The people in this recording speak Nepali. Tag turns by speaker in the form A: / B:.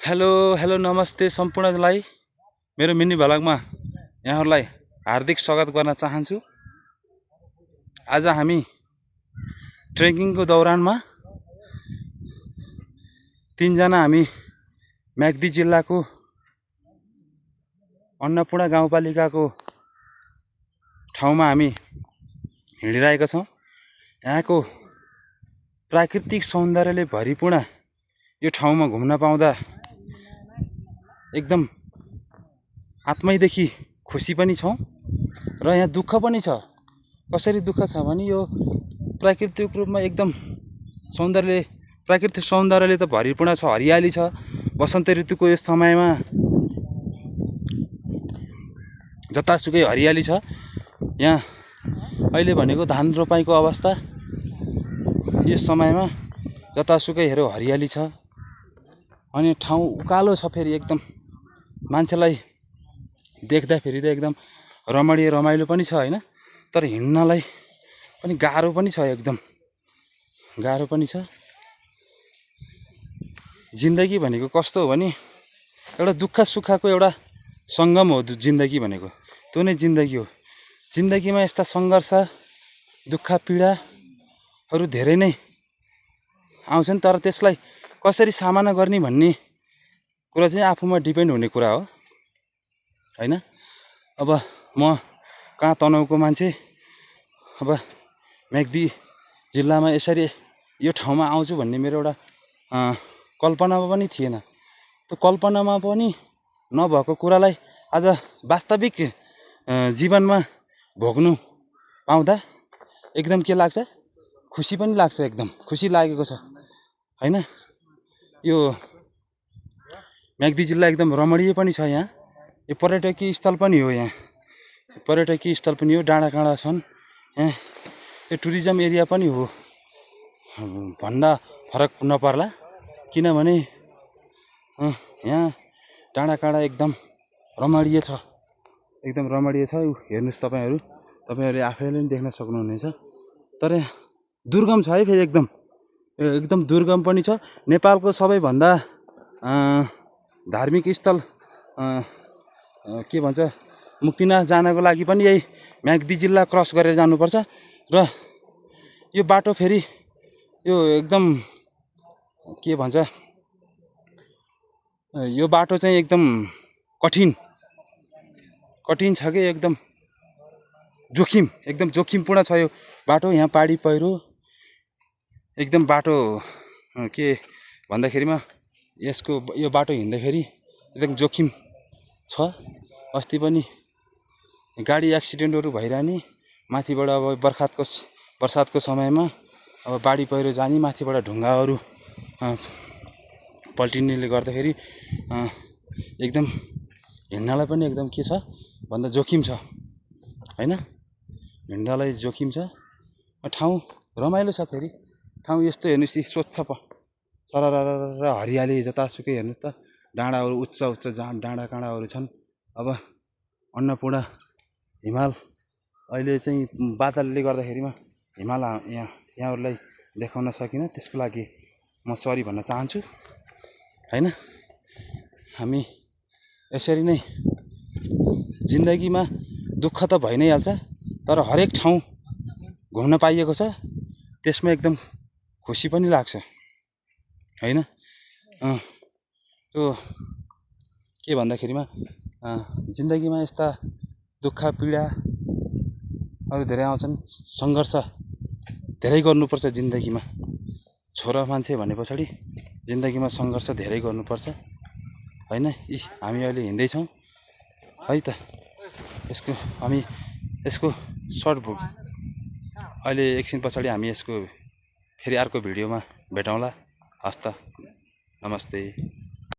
A: हेलो हेलो नमस्ते सम्पूर्णलाई मेरो मिनी भ्लगमा यहाँहरूलाई हार्दिक स्वागत गर्न चाहन्छु। आज हामी ट्रेकिङको दौरानमा तीनजना हामी म्याग्दी जिल्लाको अन्नपूर्ण गाउँपालिकाको ठाउँमा हामी हिँडिरहेका छौँ। यहाँको प्राकृतिक सौन्दर्यले भरिपूर्ण यो ठाउँमा घुम्न पाउँदा एकदम आत्मैदेखि खुसी पनि छौँ र यहाँ दुःख पनि छ। कसरी दुःख छ भने यो प्राकृतिक रूपमा एकदम प्राकृतिक सौन्दर्यले त भरिपूर्ण छ, हरियाली छ। वसन्त ऋतुको यस समयमा जतासुकै हरियाली छ। यहाँ अहिले भनेको धान रोपाइँको अवस्था, यस समयमा जतासुकै हेऱ्यो हरियाली छ। अनि ठाउँ उकालो छ, फेरि एकदम मान्छेलाई देख्दाखेरि त एकदम रमाइलो पनि छ हैन, तर हिँड्नलाई पनि गाह्रो पनि छ, एकदम गाह्रो पनि छ। जिन्दगी भनेको कस्तो हो भने एउटा दुःख सुखको एउटा सङ्गम हो जिन्दगी भनेको, त्यो नै जिन्दगी हो। जिन्दगीमा यस्ता सङ्घर्ष, दुःख, पीडाहरू धेरै नै आउँछन्, तर त्यसलाई कसरी सामना गर्ने भन्ने कुरा चाहिँ आफूमा डिपेन्ड हुने कुरा हो हैन। अब म कहाँ तनहुँको मान्छे, अब म्याग्दी जिल्लामा यसरी यो ठाउँमा आउँछु भन्ने मेरो एउटा कल्पनामा पनि थिएन। त्यो कल्पनामा पनि नभएको कुरालाई आज वास्तविक जीवनमा भोग्नु पाउँदा एकदम के लाग्छ, खुसी पनि लाग्छ, एकदम खुसी लागेको छ हैन। यो म्याग्दी जिल्ला एकदम रमणीय पनि छ। यहाँ यो पर्यटकीय स्थल पनि हो, यहाँ पर्यटकीय स्थल पनि हो, डाँडाकाँडा छन् यहाँ। यो टुरिज्म एरिया पनि हो भन्दा फरक नपर्ला, किनभने यहाँ डाँडाकाँडा एकदम रमणीय छ, एकदम रमणीय छ। हेर्नुहोस् तपाईँहरूले आफैले पनि देख्न सक्नुहुनेछ। तर दुर्गम छ है, फेरि एकदम दुर्गम पनि छ। नेपालको सबैभन्दा धार्मिक स्थल के भन्छ, मुक्तिनाथ जानको लागि पनि यही म्याग्दी जिल्ला क्रस गरेर जानुपर्छ। र यो बाटो फेरि यो एकदम के भन्छ, यो बाटो चाहिँ एकदम कठिन छ कि एकदम जोखिमपूर्ण छ यो बाटो। यहाँ पहाडी पहिरो एकदम बाटो के भन्दाखेरिमा यो बाटो हिँड्दाखेरि एकदम जोखिम छ। अस्ति पनि गाडी एक्सिडेन्टहरू भइरहने, माथिबाट अब बर्सातको समयमा अब बाढी पहिरो जाने, माथिबाट ढुङ्गाहरू पल्टिनेले गर्दाखेरि एकदम हिँड्नलाई पनि एकदम के छ भन्दा जोखिम छ हैन, हिँड्नलाई जोखिम छ। ठाउँ रमाइलो छ, फेरि ठाउँ यस्तो हेर्नुहोस्, स्वच्छ सरर हरियाली जतासुकै हेर्नुहोस् त, डाँडाहरू उच्च डाँडा काँडाहरू छन्। अब अन्नपूर्ण हिमाल अहिले चाहिँ बादलले गर्दाखेरिमा हिमाल यहाँहरूलाई देखाउन सकिनँ, त्यसको लागि म सरी भन्न चाहन्छु हैन। हामी यसरी नै जिन्दगीमा दुःख त भइ नै हाल्छ, तर हरेक ठाउँ घुम्न पाइएको छ, त्यसमा एकदम खुसी पनि लाग्छ हैन। त्यो के भन्दाखेरिमा जिन्दगीमा यस्ता दुःख पीडाहरू धेरै आउँछन्, सङ्घर्ष धेरै गर्नुपर्छ जिन्दगीमा। छोरा मान्छे भने पछाडि जिन्दगीमा सङ्घर्ष धेरै गर्नुपर्छ हैन। हामी अहिले हिँड्दैछौँ है त, हामी यसको सर्ट बुक अहिले एकछिन पछाडि हामी यसको फेरि अर्को भिडियोमा भेटौँला। हस्त, नमस्ते।